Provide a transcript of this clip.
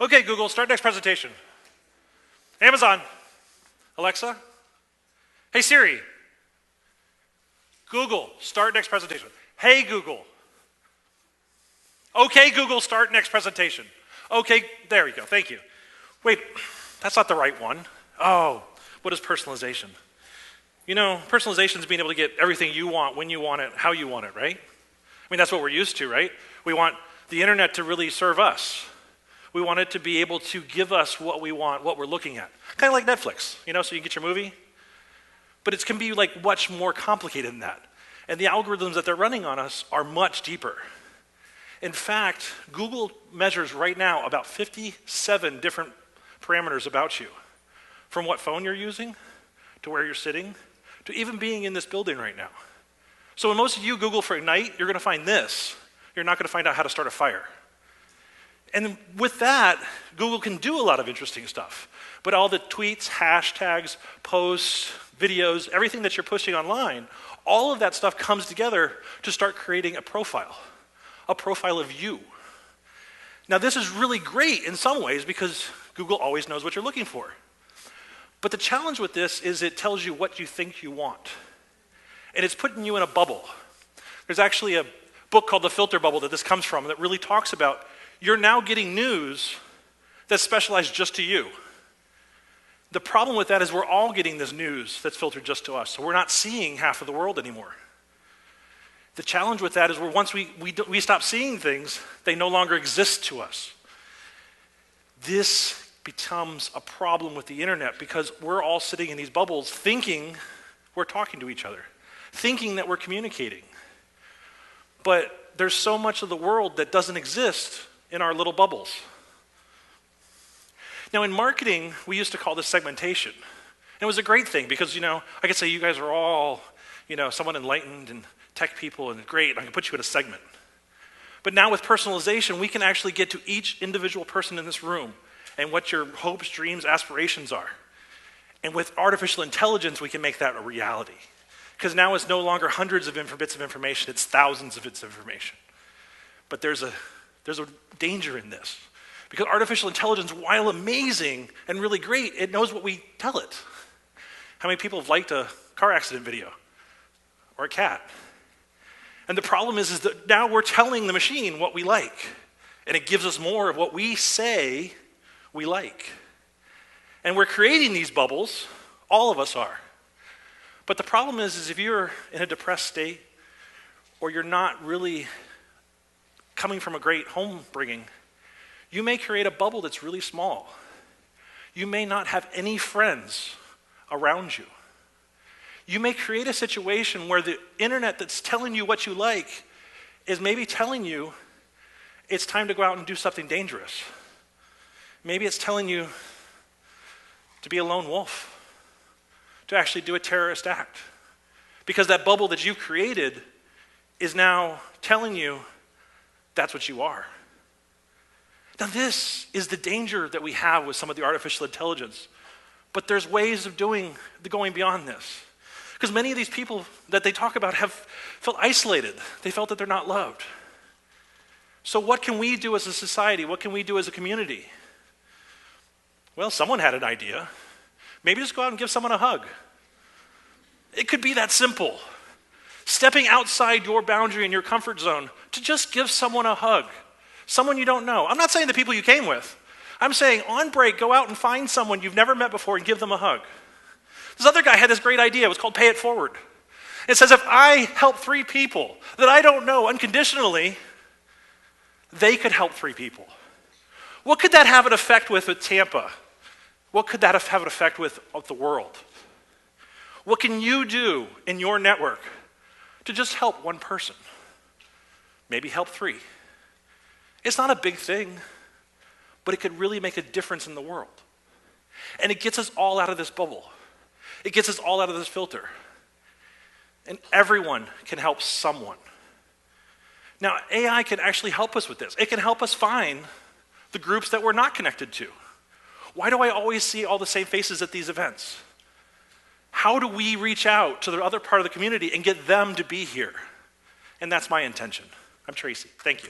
Okay, Google, start next presentation. Amazon, Alexa. Hey Siri, Google, start next presentation. Hey Google. Okay, Google, start next presentation. Okay, there we go, thank you. Wait, that's not the right one. Oh, what is personalization? You know, personalization is being able to get everything you want, when you want it, how you want it, right? I mean, that's what we're used to, right? We want the internet to really serve us. We want it to be able to give us what we want, what we're looking at. Kind of like Netflix, you know, so you get your movie. But it can be like much more complicated than that. And the algorithms that they're running on us are much deeper. In fact, Google measures right now about 57 different parameters about you. From what phone you're using, to where you're sitting, to even being in this building right now. So when most of you Google for Ignite, you're gonna find this. You're not gonna find out how to start a fire. And with that, Google can do a lot of interesting stuff. But all the tweets, hashtags, posts, videos, everything that you're pushing online, all of that stuff comes together to start creating a profile of you. Now this is really great in some ways because Google always knows what you're looking for. But the challenge with this is it tells you what you think you want. And it's putting you in a bubble. There's actually a book called The Filter Bubble that this comes from that really talks about you're now getting news that's specialized just to you. The problem with that is we're all getting this news that's filtered just to us, so we're not seeing half of the world anymore. The challenge with that is once we stop seeing things, they no longer exist to us. This becomes a problem with the internet because we're all sitting in these bubbles thinking we're talking to each other, thinking that we're communicating. But there's so much of the world that doesn't exist in our little bubbles. Now in marketing, we used to call this segmentation. And it was a great thing because, you know, I could say you guys are all, you know, somewhat enlightened and tech people and great, and I can put you in a segment. But now with personalization, we can actually get to each individual person in this room and what your hopes, dreams, aspirations are. And with artificial intelligence, we can make that a reality. Because now it's no longer hundreds of bits of information, it's thousands of bits of information. But there's a danger in this. Because artificial intelligence, while amazing and really great, it knows what we tell it. How many people have liked a car accident video? Or a cat? And the problem is that now we're telling the machine what we like. And it gives us more of what we say we like. And we're creating these bubbles, all of us are. But the problem is if you're in a depressed state, or you're not really coming from a great home bringing, you may create a bubble that's really small. You may not have any friends around you. You may create a situation where the internet that's telling you what you like is maybe telling you it's time to go out and do something dangerous. Maybe it's telling you to be a lone wolf, to actually do a terrorist act. Because that bubble that you created is now telling you that's what you are. Now this is the danger that we have with some of the artificial intelligence. But there's ways of going beyond this. Because many of these people that they talk about have felt isolated. They felt that they're not loved. So what can we do as a society? What can we do as a community? Well, someone had an idea. Maybe just go out and give someone a hug. It could be that simple. Stepping outside your boundary and your comfort zone to just give someone a hug. Someone you don't know. I'm not saying the people you came with. I'm saying on break, go out and find someone you've never met before and give them a hug. This other guy had this great idea. It was called Pay It Forward. It says if I help 3 people that I don't know unconditionally, they could help 3 people. What could that have an effect with Tampa? What could that have an effect with the world? What can you do in your network to just help one person? Maybe help 3. It's not a big thing, but it could really make a difference in the world. And it gets us all out of this bubble. It gets us all out of this filter. And everyone can help someone. Now, AI can actually help us with this. It can help us find the groups that we're not connected to. Why do I always see all the same faces at these events? How do we reach out to the other part of the community and get them to be here? And that's my intention. I'm Tracy. Thank you.